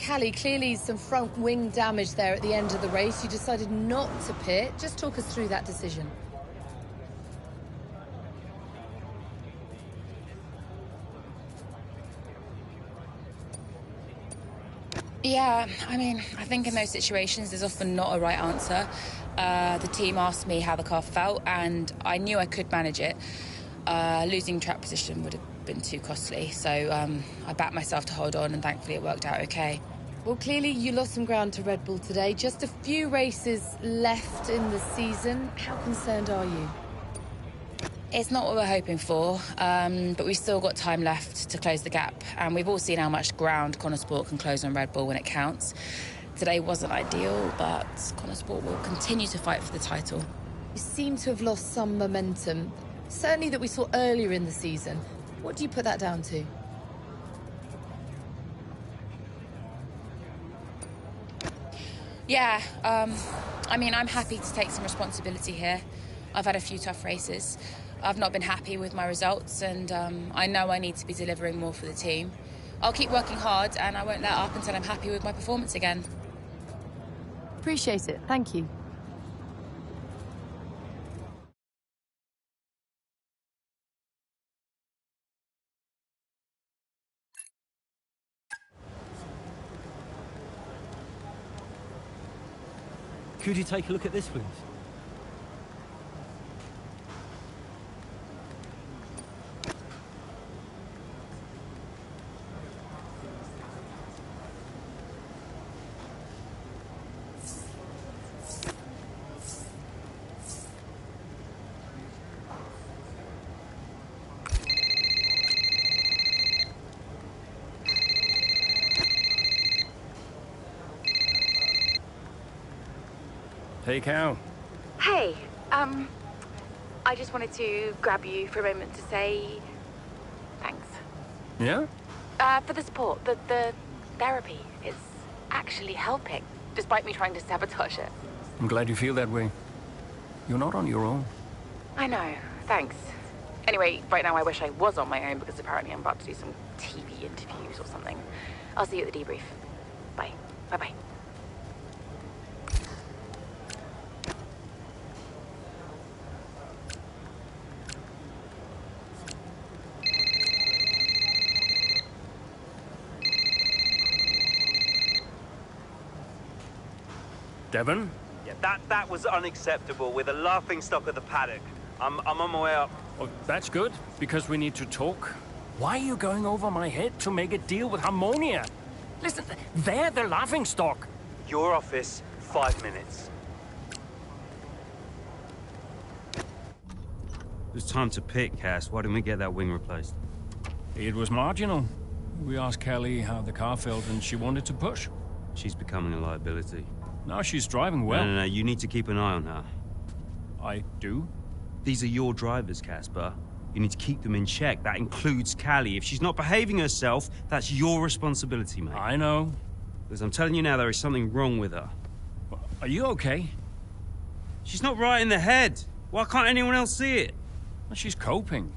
Callie, clearly some front wing damage there at the end of the race. You decided not to pit. Just talk us through that decision. Yeah, I mean, I think in those situations there's often not a right answer. The team asked me how the car felt, and I knew I could manage it. Losing track position would have been too costly, so I backed myself to hold on, and thankfully it worked out okay. Well, clearly you lost some ground to Red Bull today. Just a few races left in the season. How concerned are you? It's not what we're hoping for, but we've still got time left to close the gap, and we've all seen how much ground Connor Sport can close on Red Bull when it counts. Today wasn't ideal, but Connor Sport will continue to fight for the title. You seem to have lost some momentum, certainly that we saw earlier in the season. What do you put that down to? Yeah, I mean, I'm happy to take some responsibility here. I've had a few tough races. I've not been happy with my results, and I know I need to be delivering more for the team. I'll keep working hard, and I won't let up until I'm happy with my performance again. Appreciate it. Thank you. Could you take a look at this, please? Hey, Cal. Hey, I just wanted to grab you for a moment to say thanks. Yeah? For the support, the therapy is actually helping, despite me trying to sabotage it. I'm glad you feel that way. You're not on your own. I know, thanks. Anyway, right now I wish I was on my own because apparently I'm about to do some TV interviews or something. I'll see you at the debrief. Bye. Bye-bye. Devon? Yeah, that was unacceptable. We're the laughingstock of the paddock. I'm on my way up. Well, that's good, because we need to talk. Why are you going over my head to make a deal with Harmonia? Listen, they're the laughingstock. Your office, 5 minutes. It's time to pick, Cass. Why didn't we get that wing replaced? It was marginal. We asked Callie how the car felt, and she wanted to push. She's becoming a liability. Now she's driving well. No, you need to keep an eye on her. I do? These are your drivers, Casper. You need to keep them in check. That includes Callie. If she's not behaving herself, that's your responsibility, mate. I know. Because I'm telling you now, there is something wrong with her. Are you okay? She's not right in the head. Why can't anyone else see it? Well, she's coping.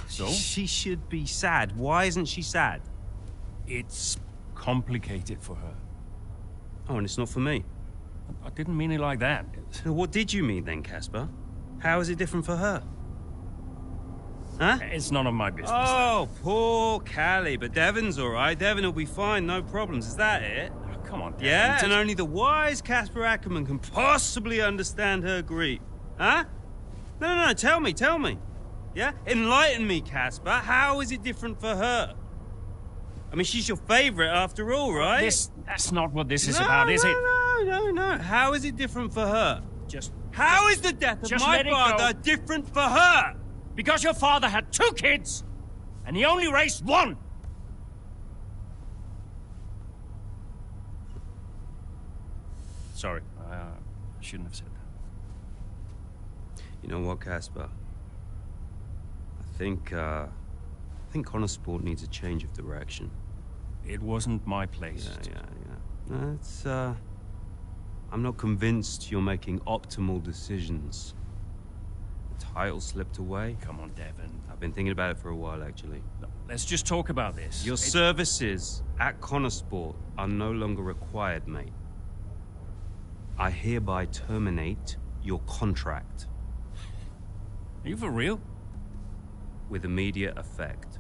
So? She should be sad. Why isn't she sad? It's complicated for her. Oh, and it's not for me. I didn't mean it like that. So what did you mean then, Casper? How is it different for her? Huh? It's none of my business. Oh, poor Callie. But Devon's all right. Devon will be fine, no problems. Is that it? Oh, come on, Devon. Yeah, and only the wise Casper Ackerman can possibly understand her grief. Huh? No, tell me. Yeah? Enlighten me, Casper. How is it different for her? I mean, she's your favorite after all, right? That's not what this is about, is it? No. How is it different for her? How is the death of just my let it father go. different for her? Because your father had 2 kids, and he only raised 1. Sorry, I shouldn't have said that. You know what, Casper? I think Connor Sport needs a change of direction. It wasn't my place. Yeah. No, it's, I'm not convinced you're making optimal decisions. title slipped away. Come on, Devon. I've been thinking about it for a while, actually. Look, let's just talk about this. Your services at Connor Sport are no longer required, mate. I hereby terminate your contract. Are you for real? With immediate effect.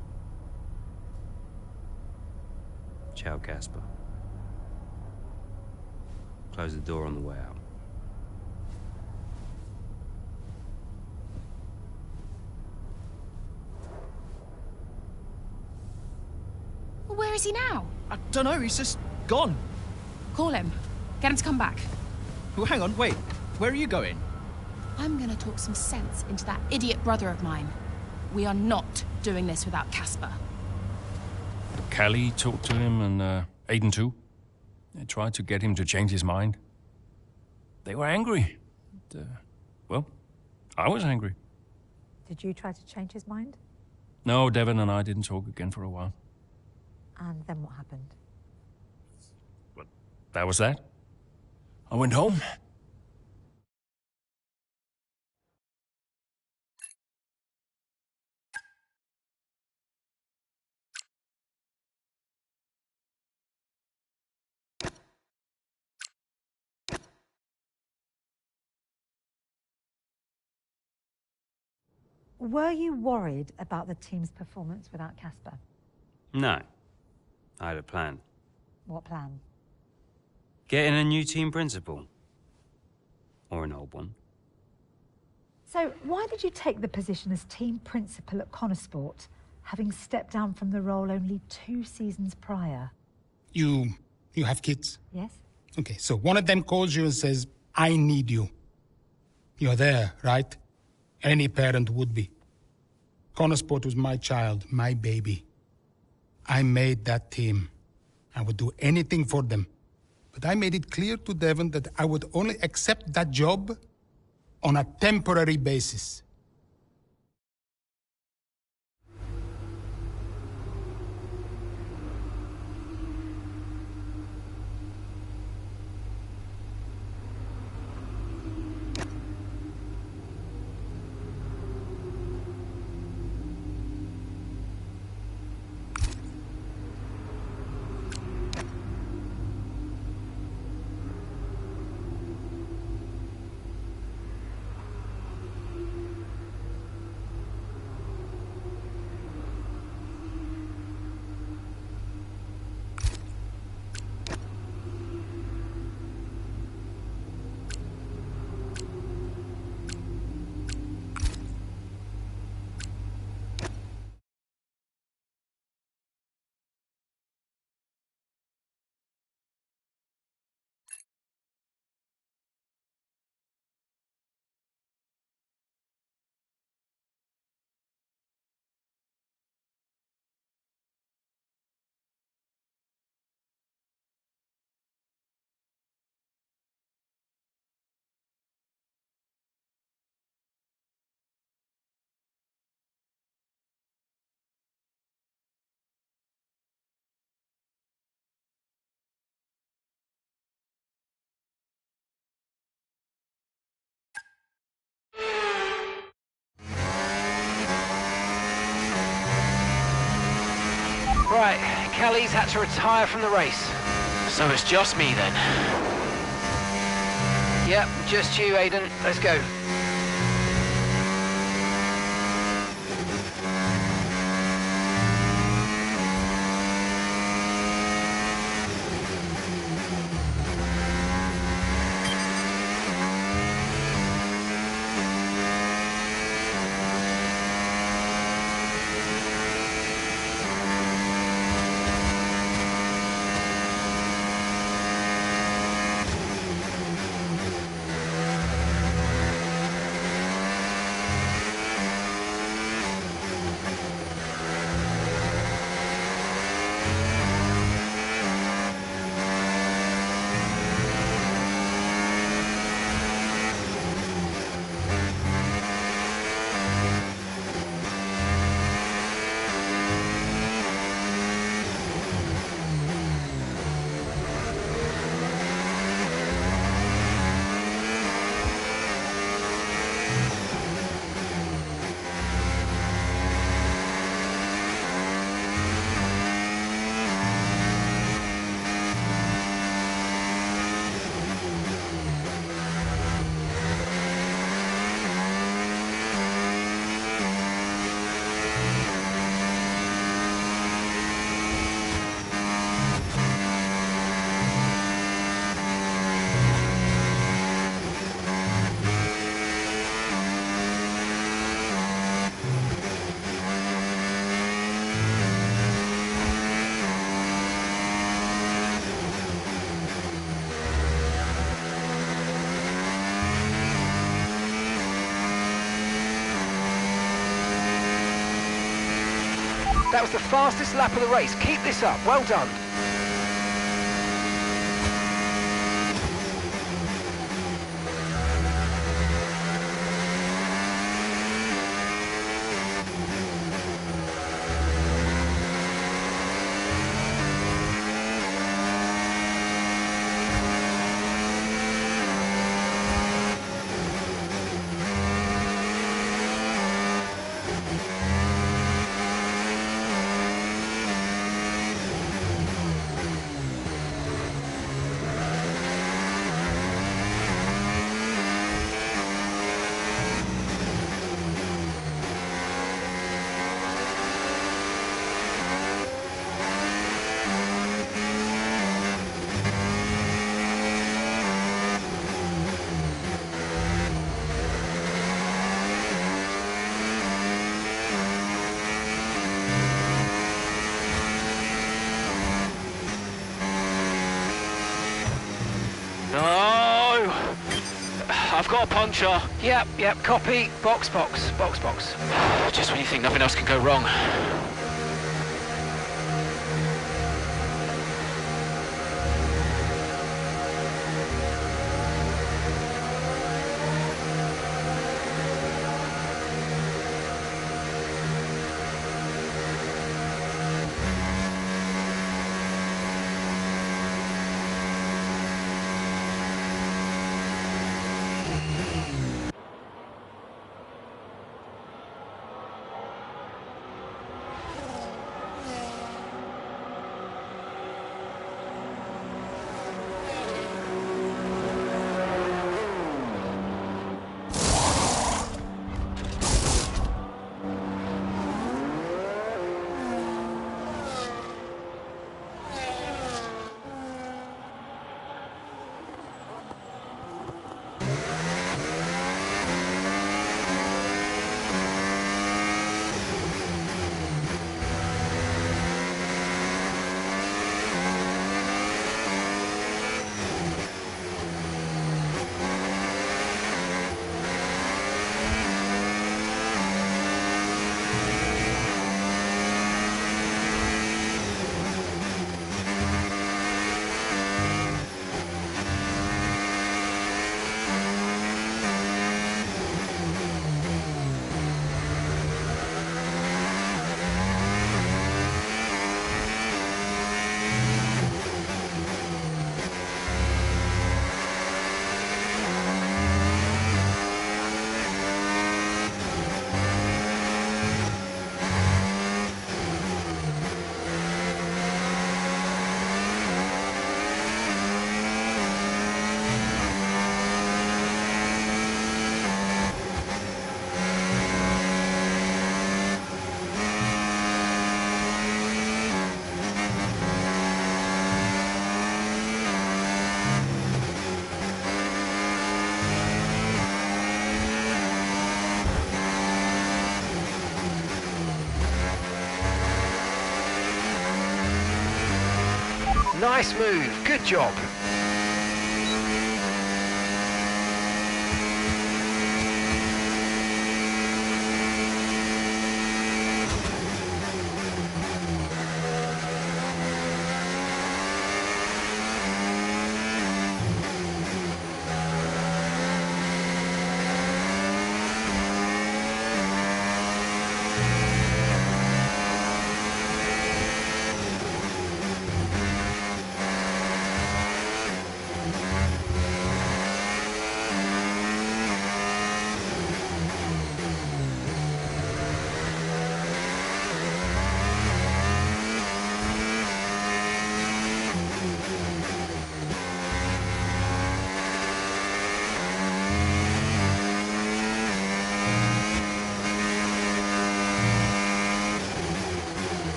Ciao, Casper. Close the door on the way out. Well, where is he now? I don't know, he's just gone. Call him. Get him to come back. Oh, hang on, wait. Where are you going? I'm gonna talk some sense into that idiot brother of mine. We are not doing this without Casper. Callie talked to him and Aiden too. They tried to get him to change his mind. They were angry. Well, I was angry. Did you try to change his mind? No, Devon and I didn't talk again for a while. And then what happened? But that was that. I went home. Were you worried about the team's performance without Casper? No. I had a plan. What plan? Getting a new team principal. Or an old one. So, why did you take the position as team principal at Connor Sport, having stepped down from the role only 2 seasons prior? You have kids? Yes? Okay, so one of them calls you and says, I need you. You're there, right? Any parent would be. Connor Sport was my child, my baby. I made that team. I would do anything for them. But I made it clear to Devon that I would only accept that job on a temporary basis. Right, Kelly's had to retire from the race. So it's just me then? Yep, just you, Aiden. Let's go. That was the fastest lap of the race. Keep this up. Well done. No! I've got a puncture. Yep, copy. Box. Just when you think nothing else can go wrong. Nice move. Good job.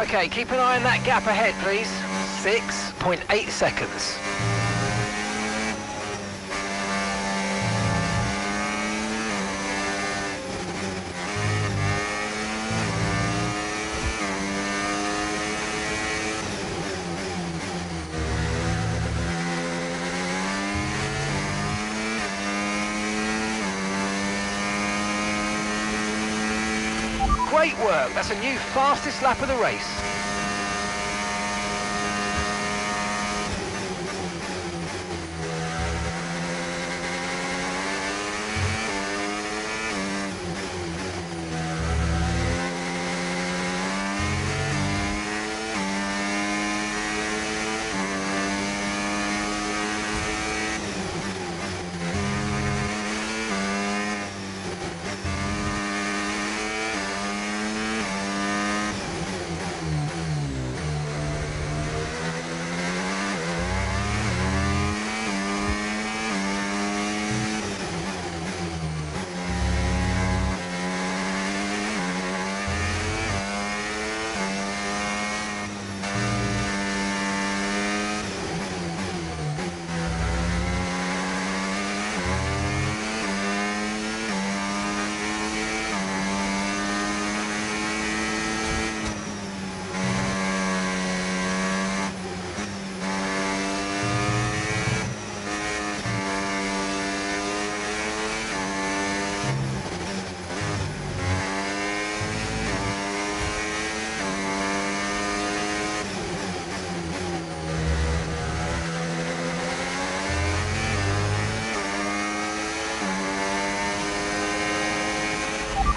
Okay, keep an eye on that gap ahead, please. 6.8 seconds. great work. That's a new fastest lap of the race.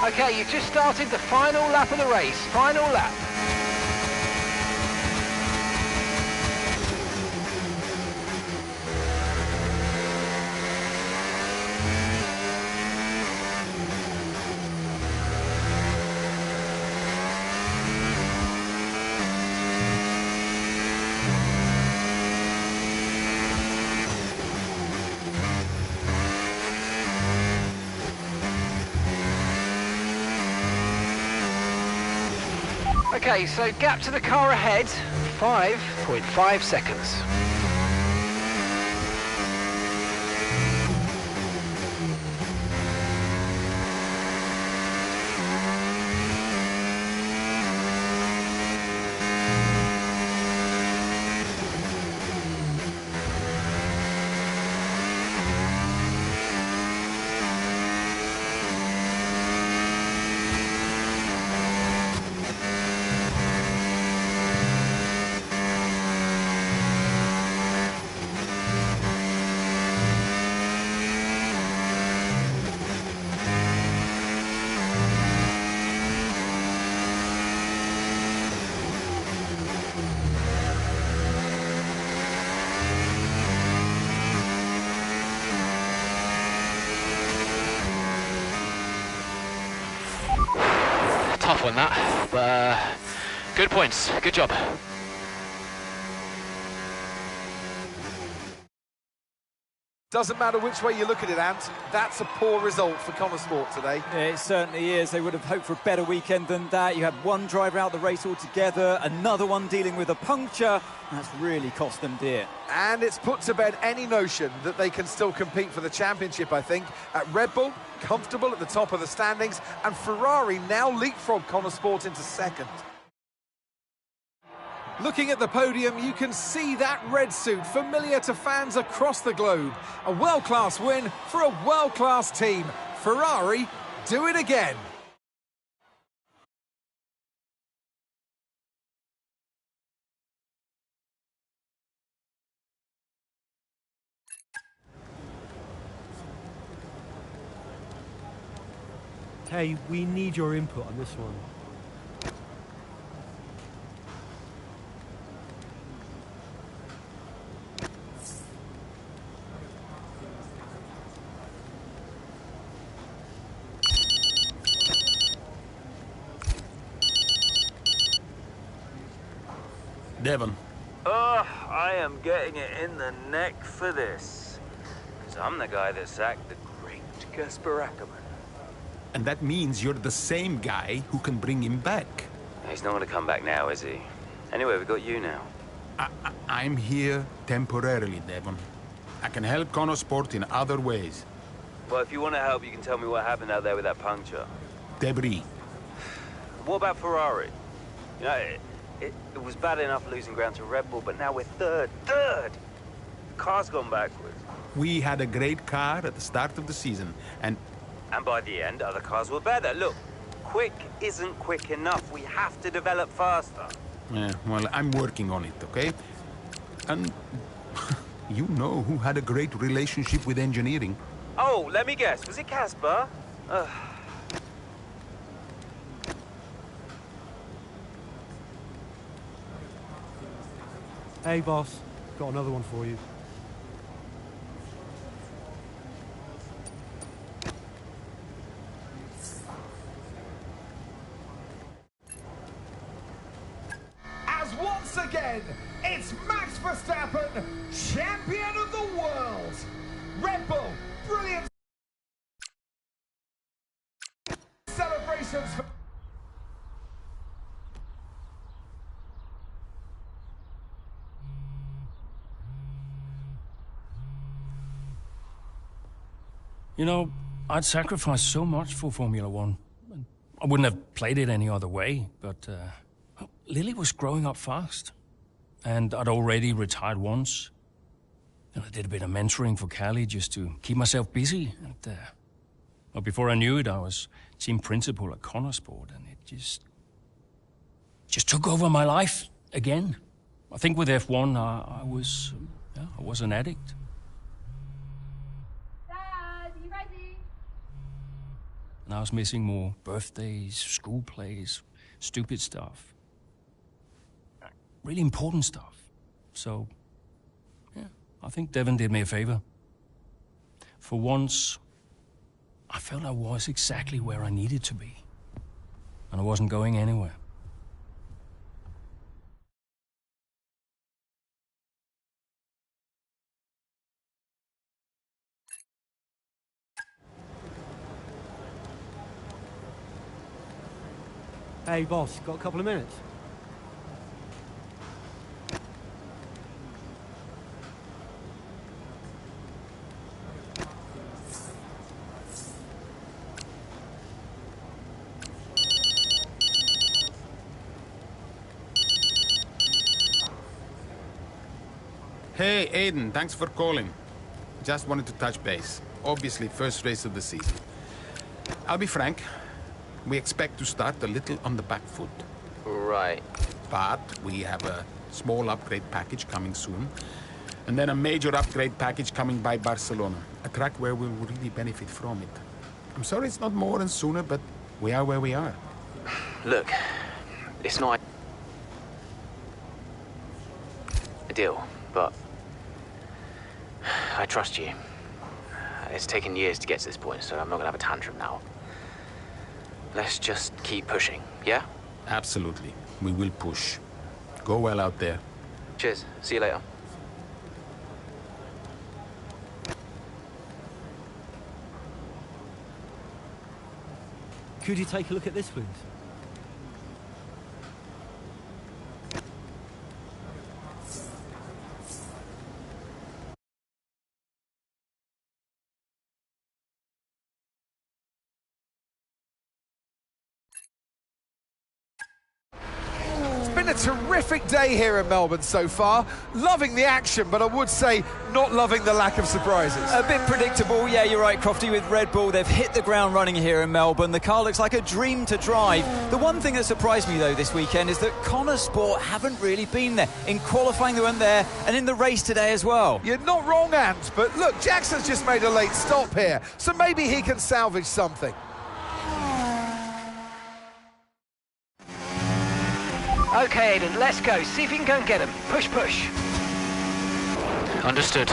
Okay, you've just started the final lap of the race. Final lap. Okay, so gap to the car ahead, 5.5 seconds. Tough one that, but good points, good job. Doesn't matter which way you look at it, Ant, that's a poor result for Connosport today. Yeah, it certainly is. They would have hoped for a better weekend than that. You had one driver out the race altogether, another one dealing with a puncture. That's really cost them dear. And it's put to bed any notion that they can still compete for the championship, I think. At Red Bull, comfortable at the top of the standings, and Ferrari now leapfrog Connosport into second. Looking at the podium, you can see that red suit familiar to fans across the globe. A world-class win for a world-class team. Ferrari do it again. Hey, we need your input on this one. Devon. I am getting it in the neck for this. Because I'm the guy that sacked the great Casper Ackerman. And that means you're the same guy who can bring him back. He's not going to come back now, is he? Anyway, we've got you now. I'm here temporarily, Devon. I can help Connosport in other ways. Well, if you want to help, you can tell me what happened out there with that puncture. Debris. What about Ferrari? You know, it was bad enough losing ground to Red Bull, but now we're third. The car's gone backwards. We had a great car at the start of the season, and by the end, other cars were better. Look, quick isn't quick enough. We have to develop faster. Yeah, well, I'm working on it, okay? And you know who had a great relationship with engineering. Oh, let me guess. Was it Casper? Hey, boss. Got another one for you. As once again, it's Max Verstappen, champion of the world. Red Bull, brilliant celebrations for... You know, I'd sacrificed so much for Formula One. I wouldn't have played it any other way, but Lily was growing up fast. And I'd already retired once. And I did a bit of mentoring for Callie just to keep myself busy. And well, before I knew it, I was team principal at Connosport, and it just took over my life again. I think with F1, I was an addict. And I was missing more birthdays, school plays, stupid stuff. Really important stuff. So, yeah, I think Devon did me a favor. For once, I felt I was exactly where I needed to be. And I wasn't going anywhere. Hey, boss. Got a couple of minutes? Hey, Aiden, thanks for calling. Just wanted to touch base. Obviously, first race of the season. I'll be frank. We expect to start a little on the back foot. Right. But we have a small upgrade package coming soon. And then a major upgrade package coming by Barcelona. A track where we'll really benefit from it. I'm sorry it's not more and sooner, but we are where we are. Look, it's not a deal, but I trust you. It's taken years to get to this point, so I'm not gonna have a tantrum now. Let's just keep pushing, yeah? Absolutely. We will push. Go well out there. Cheers. See you later. Could you take a look at this, please? Been a terrific day here in Melbourne so far. Loving the action, but I would say not loving the lack of surprises. A bit predictable, yeah, you're right, Crofty, with Red Bull. They've hit the ground running here in Melbourne. The car looks like a dream to drive. The one thing that surprised me, though, this weekend is that Connosport haven't really been there. In qualifying, they weren't there, and in the race today as well. You're not wrong, Ant, but look, Jackson's just made a late stop here, so maybe he can salvage something. OK, Aiden, let's go. See if you can go and get him. Push, push. Understood.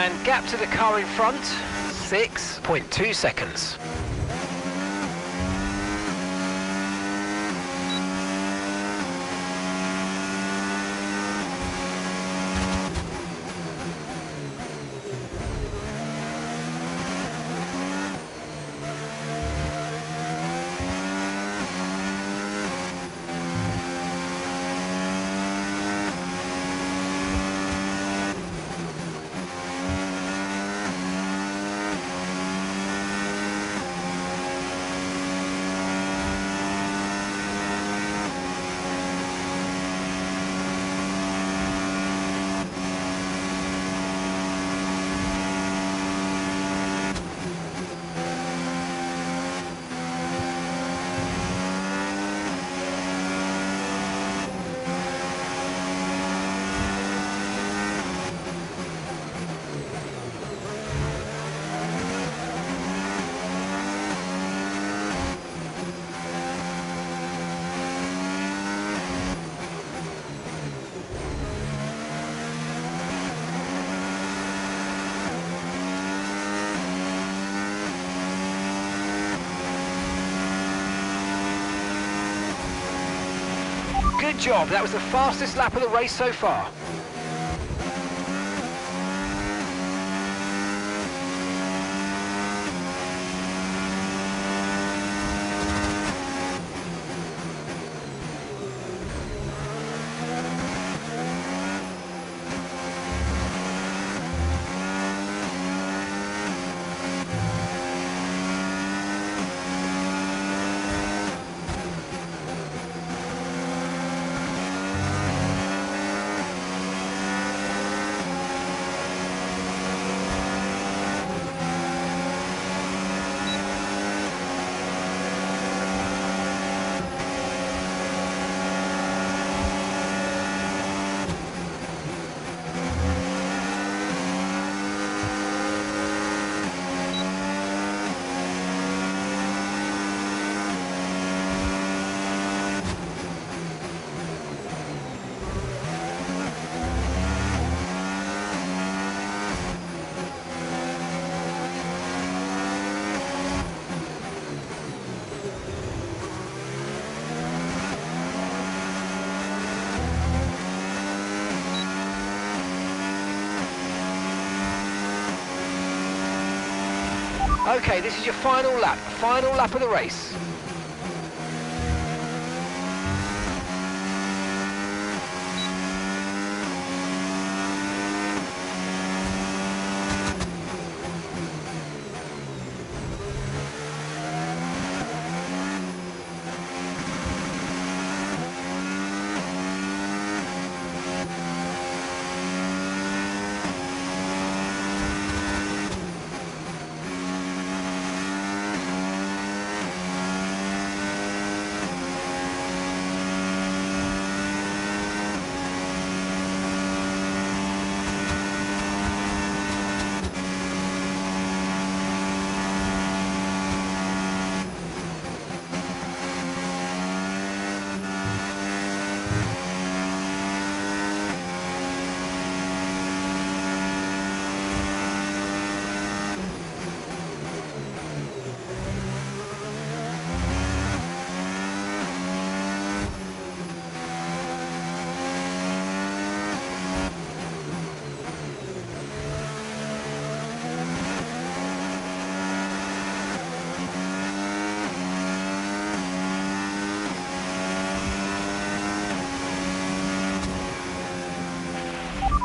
And gap to the car in front, 6.2 seconds. Good job, that was the fastest lap of the race so far. Okay, this is your final lap of the race.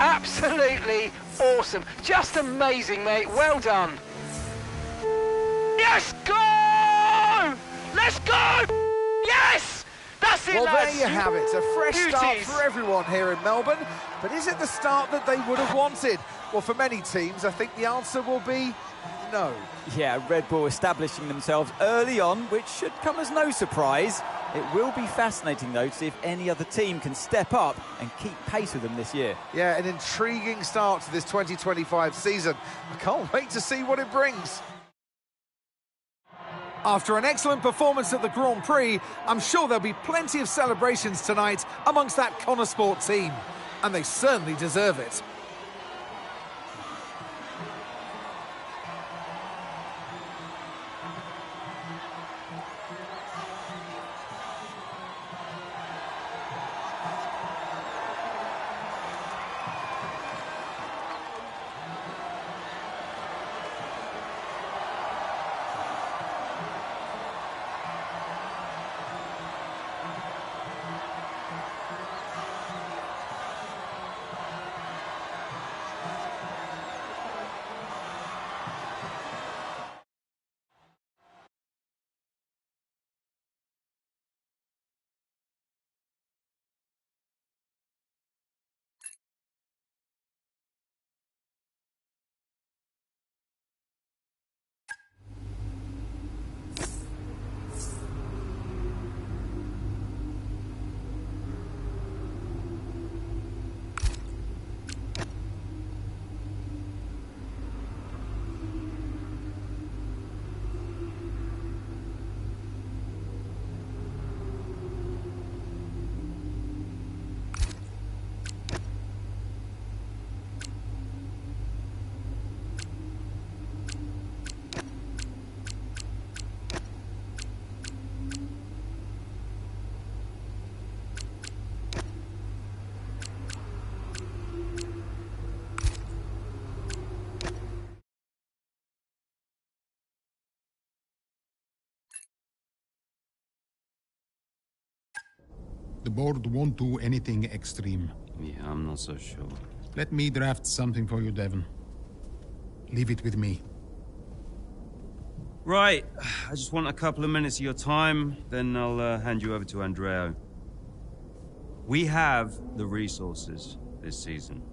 Absolutely awesome. Just amazing, mate. Well done. Yes, go! Let's go! Yes! That's it, well, lads. there you have it. A fresh start Beauties. for everyone here in Melbourne. But is it the start that they would have wanted? Well, for many teams, I think the answer will be no. Yeah, Red Bull establishing themselves early on, which should come as no surprise. It will be fascinating, though, to see if any other team can step up and keep pace with them this year. Yeah, an intriguing start to this 2025 season. I can't wait to see what it brings. After an excellent performance at the Grand Prix, I'm sure there'll be plenty of celebrations tonight amongst that Connosport team. And they certainly deserve it. The board won't do anything extreme. Yeah, I'm not so sure. Let me draft something for you, Devon. Leave it with me. Right, I just want a couple of minutes of your time, then I'll hand you over to Andrea. We have the resources this season.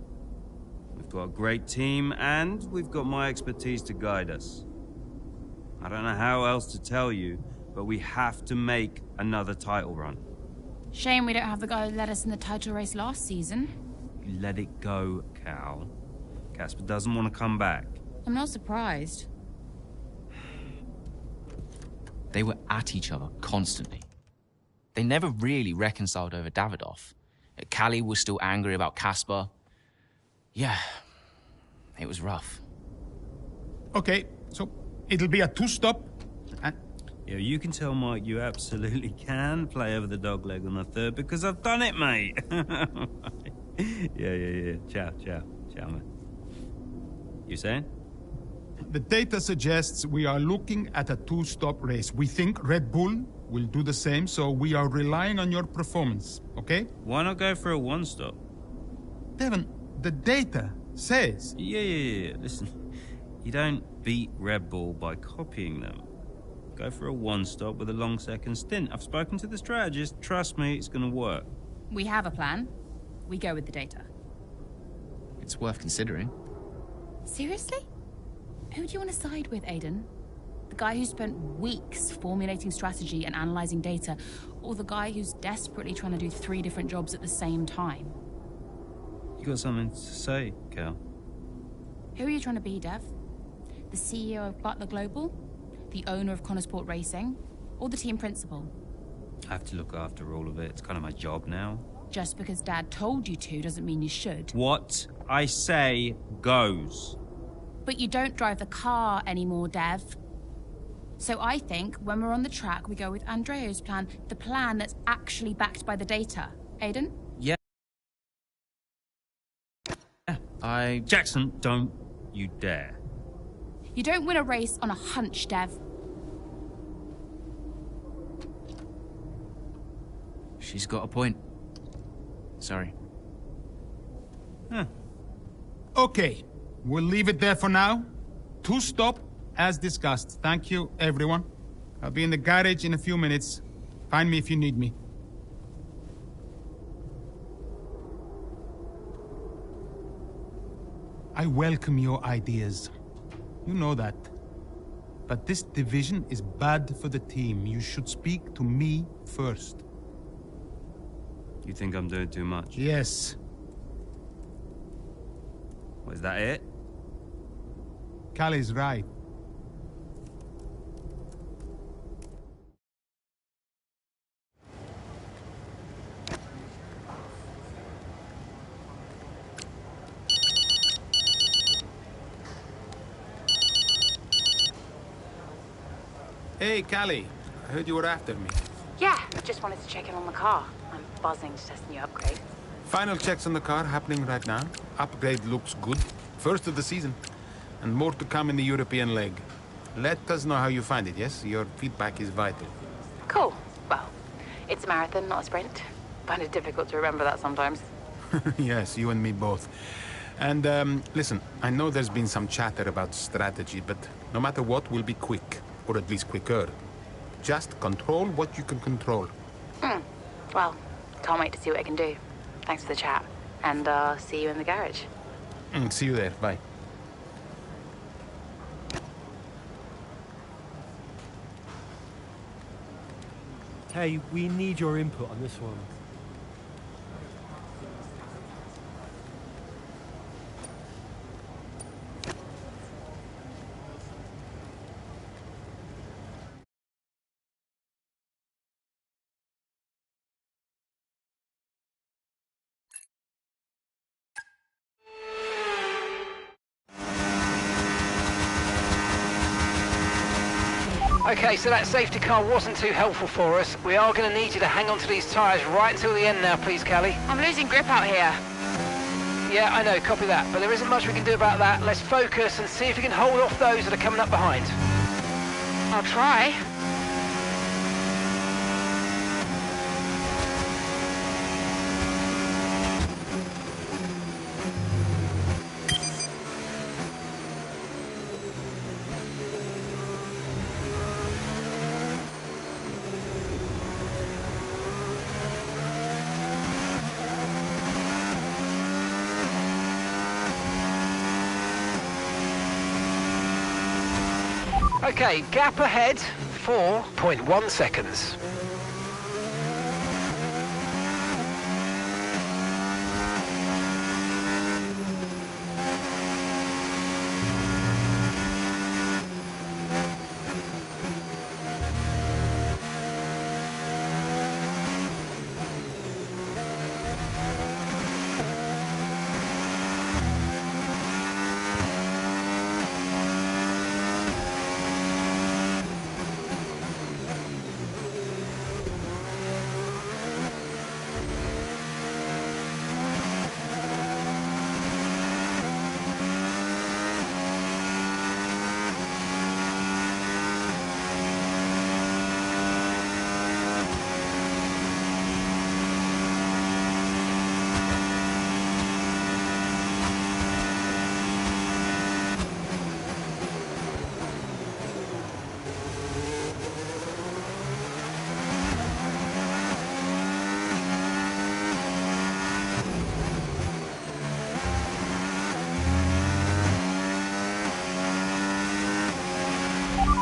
We've got a great team, and we've got my expertise to guide us. I don't know how else to tell you, but we have to make another title run. Shame we don't have the guy who led us in the title race last season. You let it go, Cal. Casper doesn't want to come back. I'm not surprised. They were at each other constantly. They never really reconciled over Davidoff. Callie was still angry about Casper. Yeah, it was rough. Okay, so it'll be a two-stop. Yeah, you can tell Mike you absolutely can play over the dog leg on the third because I've done it, mate. Yeah. Ciao, man. You saying? The data suggests we are looking at a two-stop race. We think Red Bull will do the same, so we are relying on your performance, okay? Why not go for a one-stop? Devon, the data says... Yeah. Listen, you don't beat Red Bull by copying them. Go for a one-stop with a long second stint. I've spoken to the strategist. Trust me, it's going to work. We have a plan. We go with the data. It's worth considering. Seriously? Who do you want to side with, Aiden? The guy who spent weeks formulating strategy and analyzing data, or the guy who's desperately trying to do 3 different jobs at the same time? You got something to say, Cal? Who are you trying to be, Dev? The CEO of Butler Global? The owner of Connorsport Racing? Or the team principal? I have to look after all of it. It's kind of my job now. Just because Dad told you to doesn't mean you should. What I say goes. But you don't drive the car anymore, Dev. So I think when we're on the track, we go with Andrea's plan, the plan that's actually backed by the data. Aiden? Yeah. Jackson, don't you dare. You don't win a race on a hunch, Dev. She's got a point. Sorry. Okay, we'll leave it there for now. Two-stop, as discussed. Thank you, everyone. I'll be in the garage in a few minutes. Find me if you need me. I welcome your ideas. You know that. But this division is bad for the team. You should speak to me first. You think I'm doing too much? Yes. Was that it? Callie's right. Hey, Callie. I heard you were after me. Yeah, just wanted to check in on the car. I'm buzzing to test the new upgrade. Final checks on the car happening right now. Upgrade looks good. First of the season. And more to come in the European leg. Let us know how you find it, yes? Your feedback is vital. Cool. Well, it's a marathon, not a sprint. Find it difficult to remember that sometimes. Yes, you and me both. And, listen, I know there's been some chatter about strategy, but no matter what, we'll be quick. Or at least quicker. Just control what you can control. Well, can't wait to see what I can do. Thanks for the chat. And, see you in the garage. See you there. Bye. Hey, we need your input on this one. Okay, so that safety car wasn't too helpful for us. We are going to need you to hang on to these tyres right until the end now, please, Callie. I'm losing grip out here. Yeah, I know, copy that. But there isn't much we can do about that. Let's focus and see if we can hold off those that are coming up behind. I'll try. Okay, gap ahead, 4.1 seconds.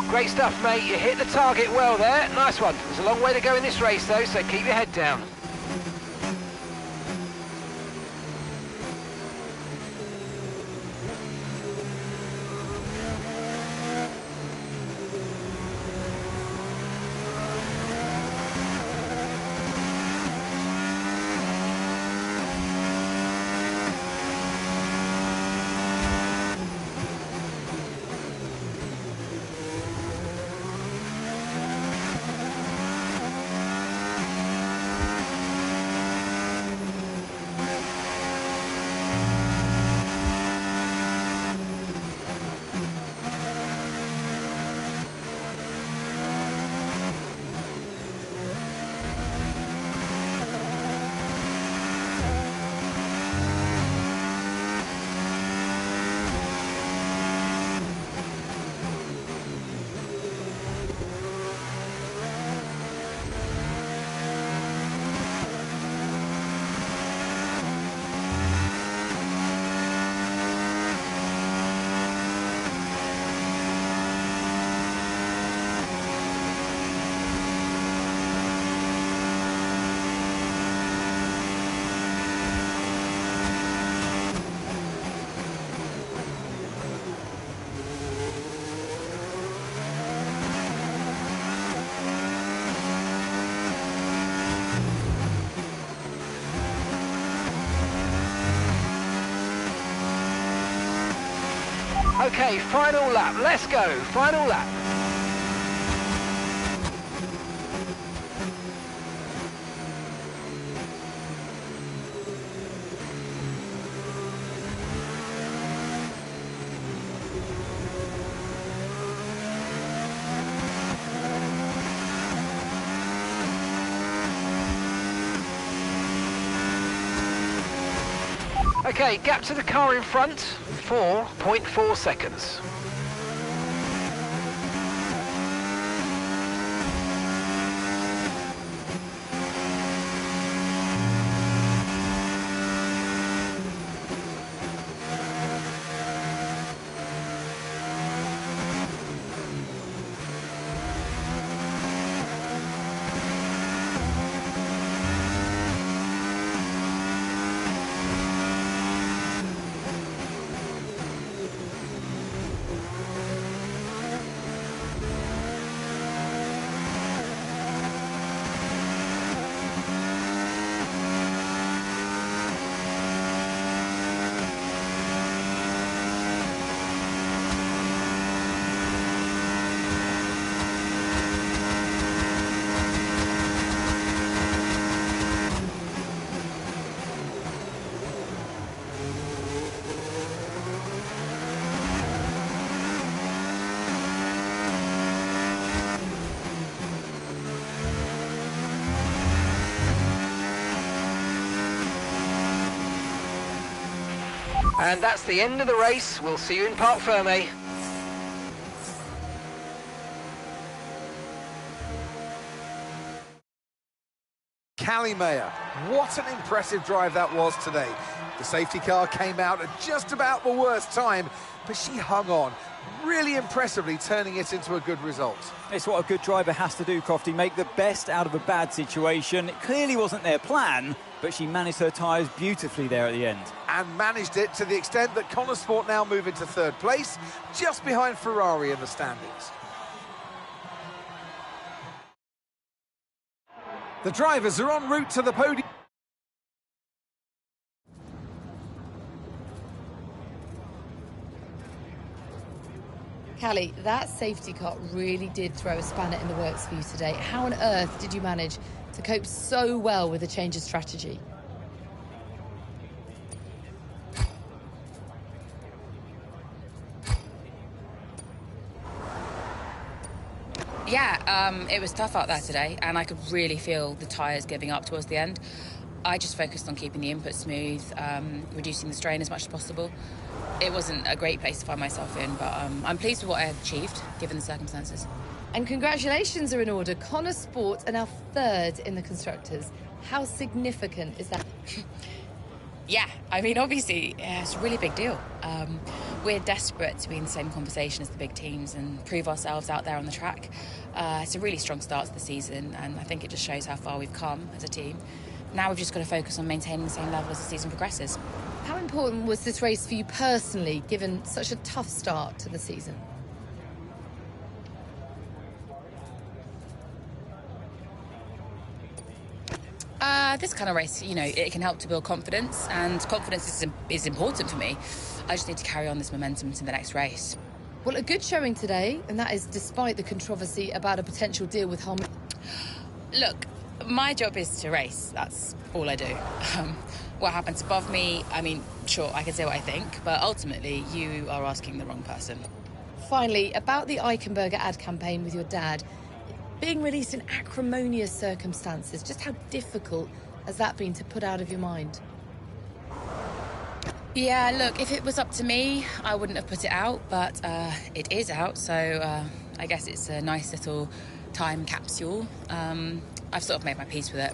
Great stuff, mate. You hit the target well there. Nice one. There's a long way to go in this race, though, so keep your head down. Okay, final lap. Let's go. Final lap. Okay, gap to the car in front, 4.4 seconds. And that's the end of the race. We'll see you in Parc Ferme. Callie Mayer, what an impressive drive that was today. The safety car came out at just about the worst time, but she hung on, really impressively turning it into a good result. It's what a good driver has to do, Crofty, make the best out of a bad situation. It clearly wasn't their plan, but she managed her tyres beautifully there at the end. And managed it to the extent that Connosport now move into third place, just behind Ferrari in the standings. The drivers are en route to the podium. Callie, that safety car really did throw a spanner in the works for you today. How on earth did you manage to cope so well with a change of strategy? Yeah, it was tough out there today, and I could really feel the tyres giving up towards the end. I just focused on keeping the input smooth, reducing the strain as much as possible. It wasn't a great place to find myself in, but I'm pleased with what I achieved, given the circumstances. And congratulations are in order. Connosport are now third in the Constructors. How significant is that? Yeah, I mean, obviously, it's a really big deal. We're desperate to be in the same conversation as the big teams and prove ourselves out there on the track. It's a really strong start to the season, and I think it just shows how far we've come as a team. Now we've just got to focus on maintaining the same level as the season progresses. How important was this race for you personally, given such a tough start to the season? This kind of race, you know, it can help to build confidence, and confidence is important for me. I just need to carry on this momentum to the next race. Well, a good showing today, and that is despite the controversy about a potential deal with Harman. Look, my job is to race. That's all I do. What happens above me, I mean, sure, I can say what I think, but ultimately, you are asking the wrong person. Finally, about the Eichenberger ad campaign with your dad, being released in acrimonious circumstances, just how difficult has that been to put out of your mind? Yeah, look, if it was up to me, I wouldn't have put it out, but it is out, so I guess it's a nice little time capsule. I've sort of made my peace with it.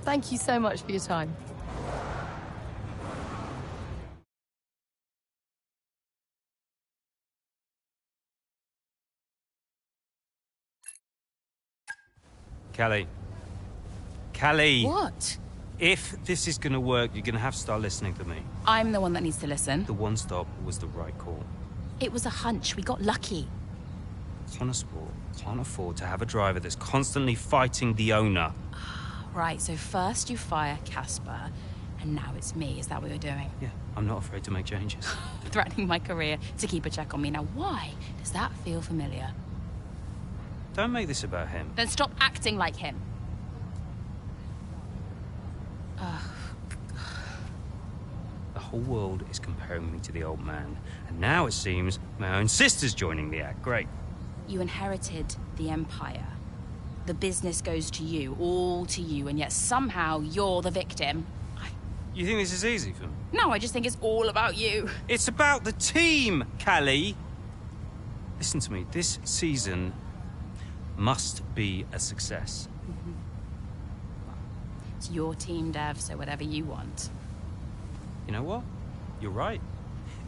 Thank you so much for your time. Callie. What? If this is going to work, you're going to have to start listening to me. I'm the one that needs to listen. The one stop was the right call. It was a hunch. We got lucky. Connosport can't afford to have a driver that's constantly fighting the owner. Right, so first you fire Casper, and now it's me. Is that what you're doing? Yeah, I'm not afraid to make changes. Threatening my career to keep a check on me. Now, why does that feel familiar? Don't make this about him. Then stop acting like him. The whole world is comparing me to the old man. And now it seems my own sister's joining the act. Great. You inherited the Empire. The business goes to you, all to you, and yet somehow you're the victim. You think this is easy for me? No, I just think it's all about you. It's about the team, Callie. Listen to me. This season must be a success. It's your team, Dev, so whatever you want. You know what? You're right.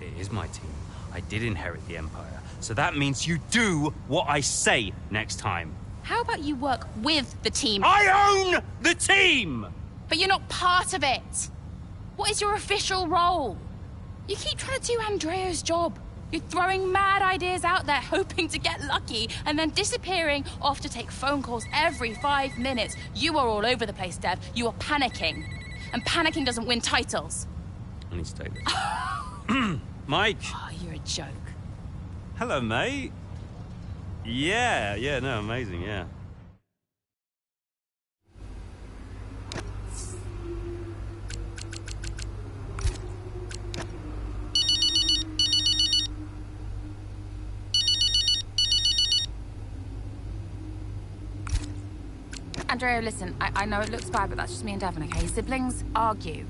It is my team. I did inherit the Empire. So that means you do what I say next time. How about you work with the team? I own the team! But you're not part of it. What is your official role? You keep trying to do Andrea's job. You're throwing mad ideas out there, hoping to get lucky, and then disappearing off to take phone calls every 5 minutes. You are all over the place, Dev. You are panicking. And panicking doesn't win titles. I need to take this. Mike! Oh, you're a joke. Hello, mate. Yeah, no, amazing, yeah. Andrea, listen, I know it looks bad, but that's just me and Devon, okay? Siblings argue.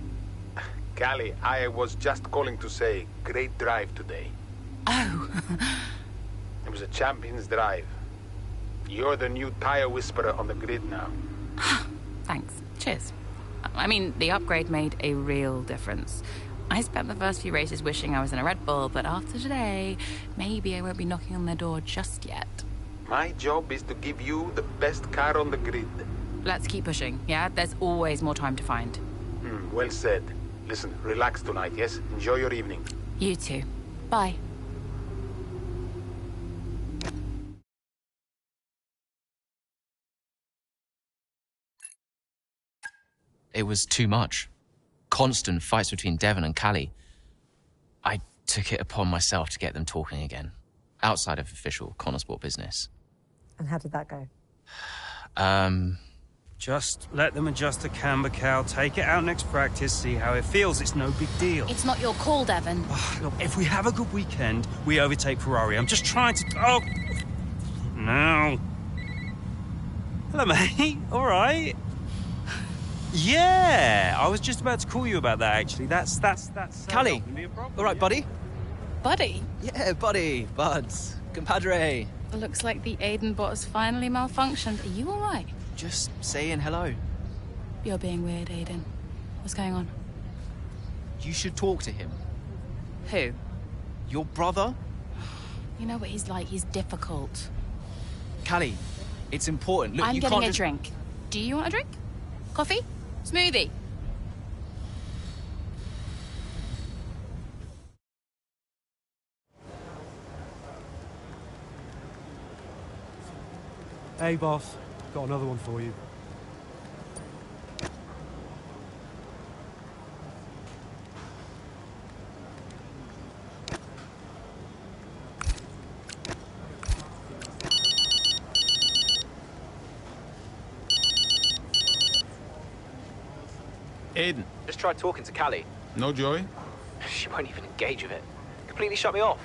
Callie, I was just calling to say, great drive today. Oh. It was a champion's drive. You're the new tire whisperer on the grid now. Thanks. Cheers. I mean, the upgrade made a real difference. I spent the first few races wishing I was in a Red Bull, but after today, maybe I won't be knocking on their door just yet. My job is to give you the best car on the grid. Let's keep pushing, yeah? There's always more time to find. Well said. Listen, relax tonight, yes? Enjoy your evening. You too. Bye. It was too much. Constant fights between Devon and Callie. I took it upon myself to get them talking again, outside of official Connosport business. And how did that go? Just let them adjust the camber, Cal. Take it out next practice, see how it feels. It's no big deal. It's not your call, Devon. Look, if we have a good weekend, we overtake Ferrari. I'm just trying to... Oh! No. Hello, mate. All right. Yeah, I was just about to call you about that, actually. That's Callie, all right, buddy? Buddy? Yeah, buddy, buds, compadre. Looks like the Aiden bot has finally malfunctioned. Are you all right? Just saying hello. You're being weird, Aiden. What's going on? You should talk to him. Who? Your brother? You know what he's like. He's difficult. Callie, it's important. Look, I'm you getting can't a just... drink. Do you want a drink? Coffee? Smoothie? Hey, boss. Got another one for you. Aiden. Just tried talking to Callie. No joy? She won't even engage with it. Completely shut me off.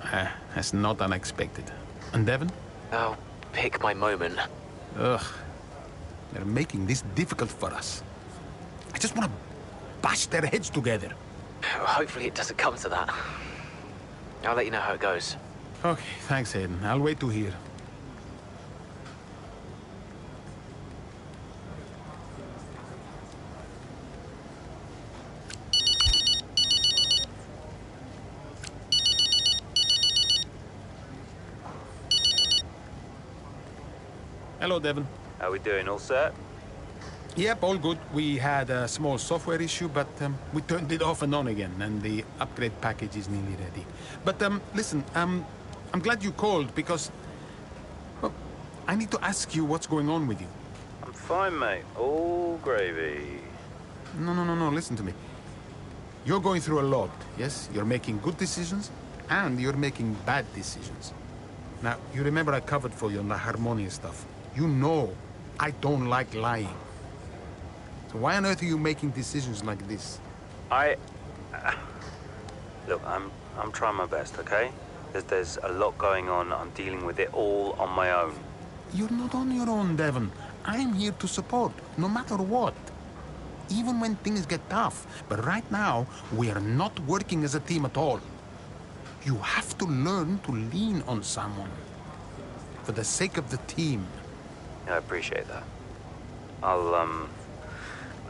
That's not unexpected. And Devon? Oh, pick my moment. Ugh. They're making this difficult for us. I just want to bash their heads together. Hopefully it doesn't come to that. I'll let you know how it goes. Okay, thanks, Aiden. I'll wait to hear. Hello, Devon. How we doing? All set? Yep, all good. We had a small software issue, but we turned it off and on again, and the upgrade package is nearly ready. But listen, I'm glad you called because, well, I need to ask you what's going on with you. I'm fine, mate. All gravy. No, listen to me. You're going through a lot, yes? You're making good decisions, and you're making bad decisions. Now, you remember I covered for you on the Harmonia stuff. You know I don't like lying. So why on earth are you making decisions like this? Look, I'm trying my best, okay? There's a lot going on. I'm dealing with it all on my own. You're not on your own, Devon. I'm here to support, no matter what. Even when things get tough. But right now, we are not working as a team at all. You have to learn to lean on someone. For the sake of the team. Yeah, I appreciate that.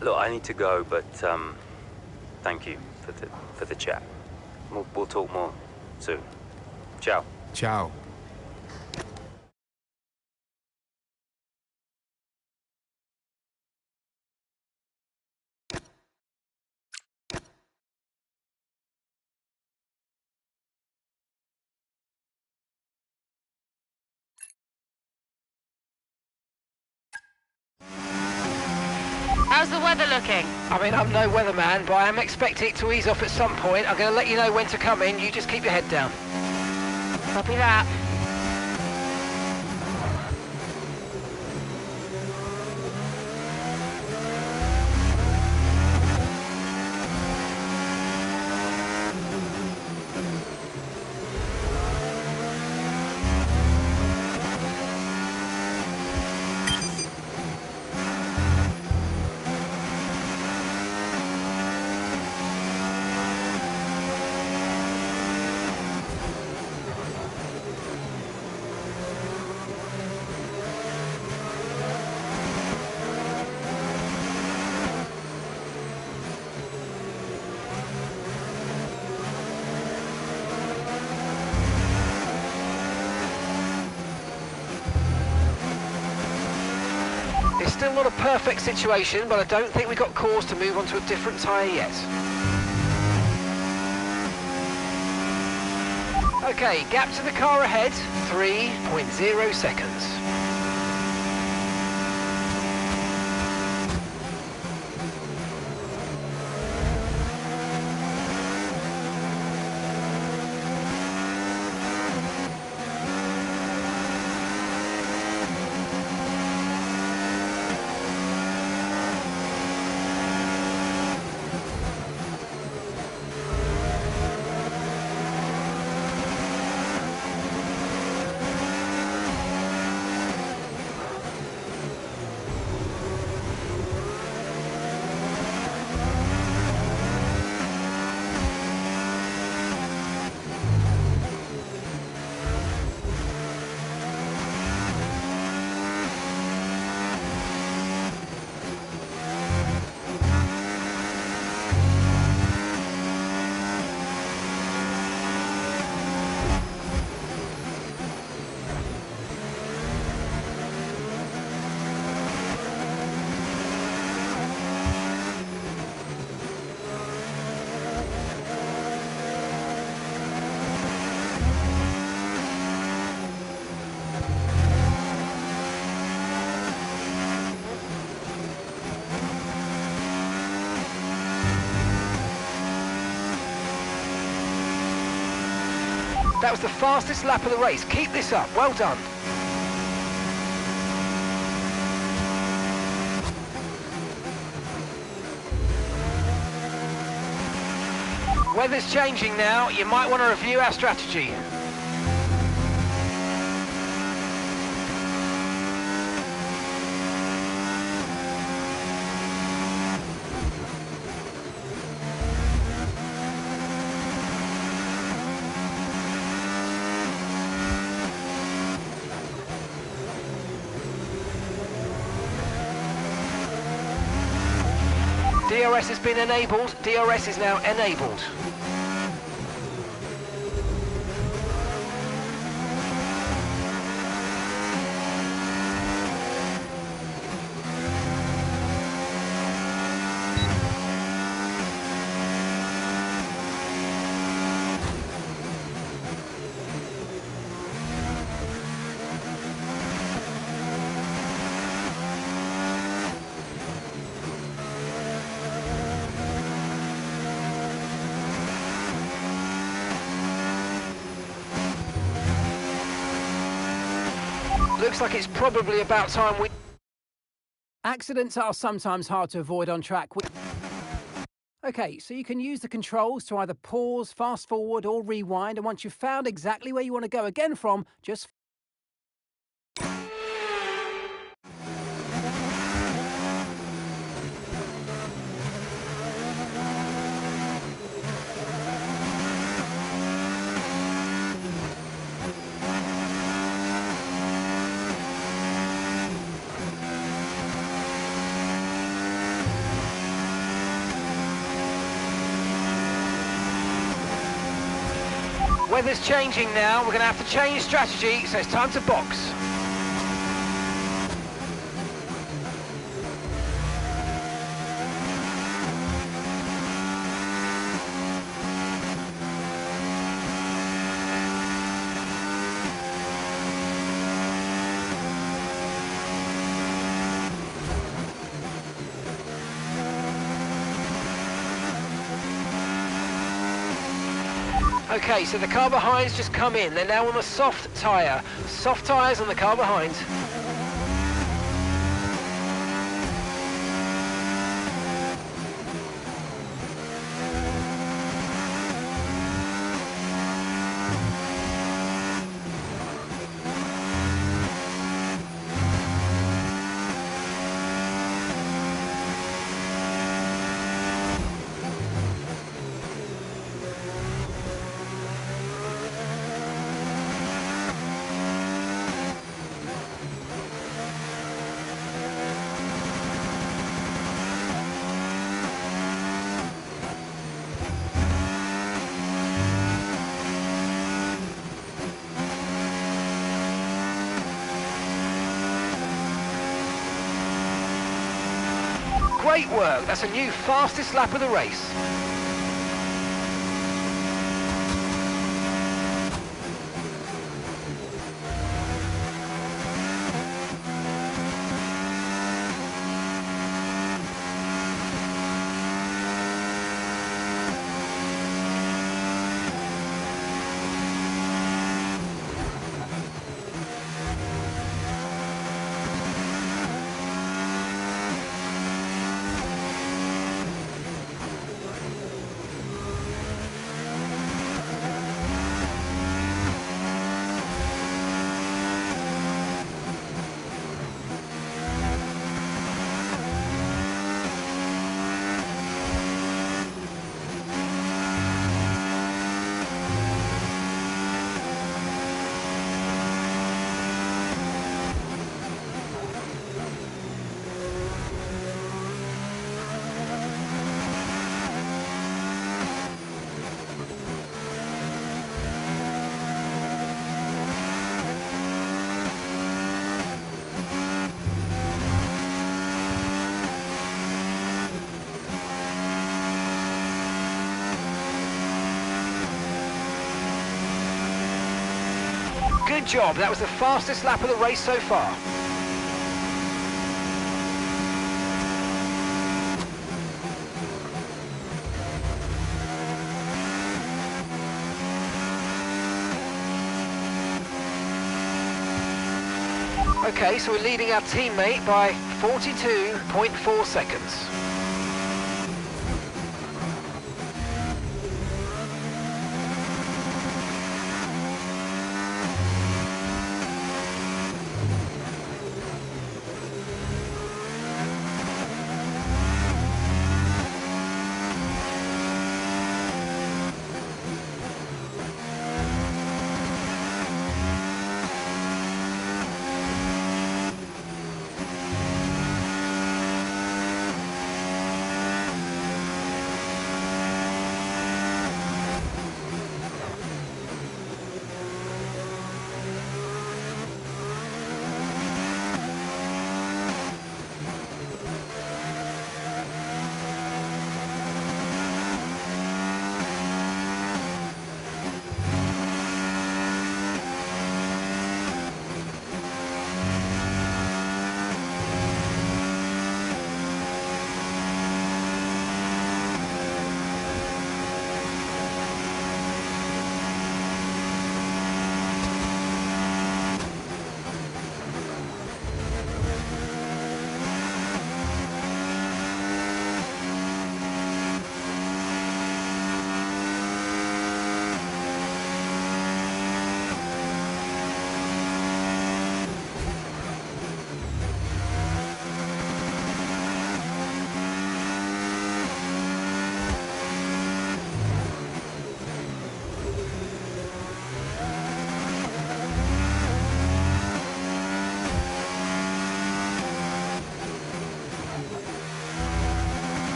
Look, I need to go, but, thank you for the chat. We'll talk more soon. Ciao. Ciao. How's the weather looking? I mean, I'm no weatherman, but I am expecting it to ease off at some point. I'm going to let you know when to come in. You just keep your head down. Copy that. It's still not a perfect situation, but I don't think we've got cause to move on to a different tyre yet. Okay, gap to the car ahead, 3.0 seconds. That was the fastest lap of the race. Keep this up. Well done. Weather's changing now. You might want to review our strategy. DRS has been enabled. DRS is now enabled. Looks like it's probably about time we... Accidents are sometimes hard to avoid on track. Okay, so you can use the controls to either pause, fast forward or rewind, and once you've found exactly where you want to go again from, just... Weather's changing now. We're going to have to change strategy, so it's time to box. Okay, so the car behind's just come in. They're now on a soft tyre. Soft tyres on the car behind. Great work. That's a new fastest lap of the race. Good job, that was the fastest lap of the race so far. Okay, so we're leading our teammate by 42.4 seconds.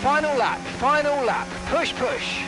Final lap, final lap. Push, push.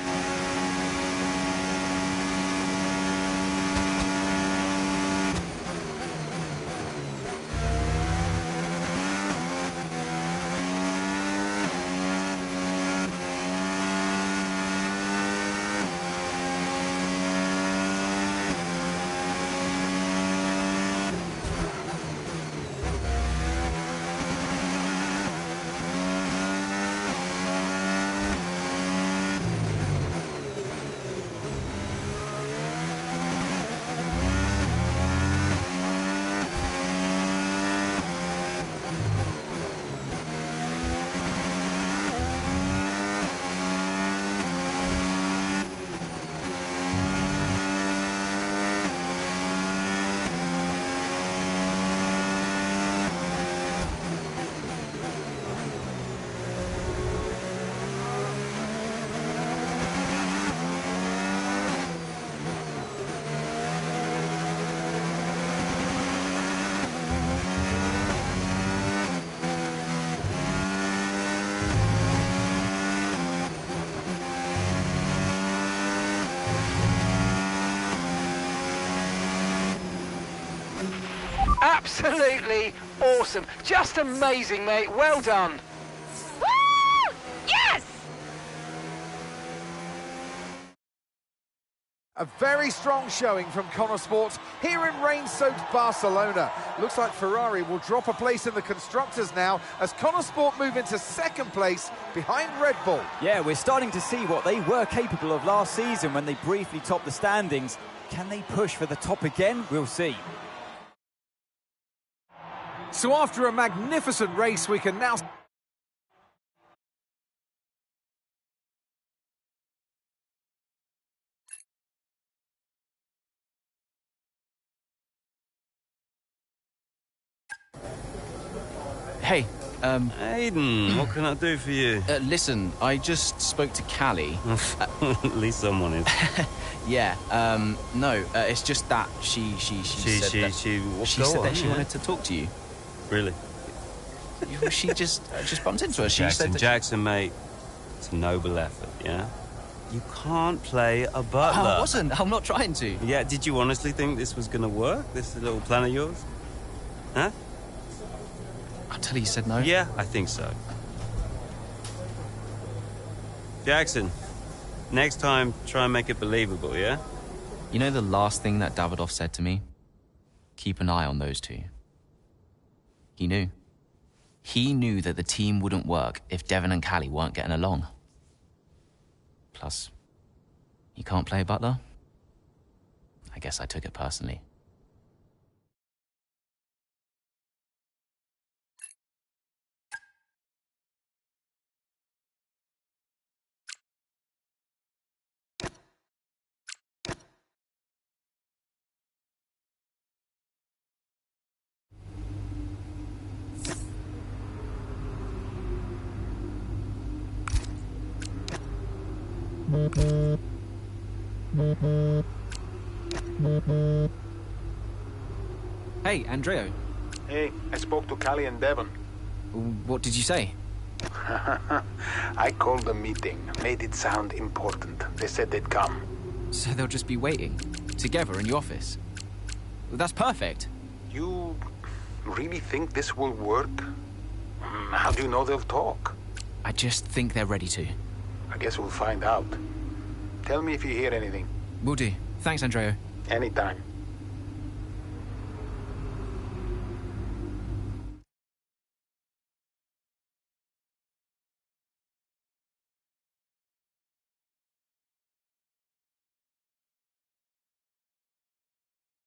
Absolutely awesome. Just amazing, mate. Well done. Woo! Yes! A very strong showing from Connor Sport here in rain-soaked Barcelona. Looks like Ferrari will drop a place in the Constructors now as Connor Sport move into second place behind Red Bull. Yeah, we're starting to see what they were capable of last season when they briefly topped the standings. Can they push for the top again? We'll see. So after a magnificent race, we can now... Hey, Aiden, what can I do for you? Listen, I just spoke to Callie. At least someone is. Yeah, no, it's just that she said that she wanted to talk to you. Really? She just bumped into her. She said that Jackson, mate, it's a noble effort, yeah? You can't play a butler. I wasn't. I'm not trying to. Yeah, did you honestly think this was going to work, this little plan of yours? Huh? Until he said no? Yeah, I think so. Jackson, next time, try and make it believable, yeah? You know the last thing that Davidoff said to me? Keep an eye on those two. He knew. He knew that the team wouldn't work if Devon and Callie weren't getting along. Plus, you can't play butler? I guess I took it personally. Hey, Andreo. Hey, I spoke to Callie and Devon. What did you say? I called the meeting, made it sound important. They said they'd come. So they'll just be waiting, together in your office? Well, that's perfect. You really think this will work? How do you know they'll talk? I just think they're ready to. I guess we'll find out. Tell me if you hear anything. Will do. Thanks, Andreo. Anytime.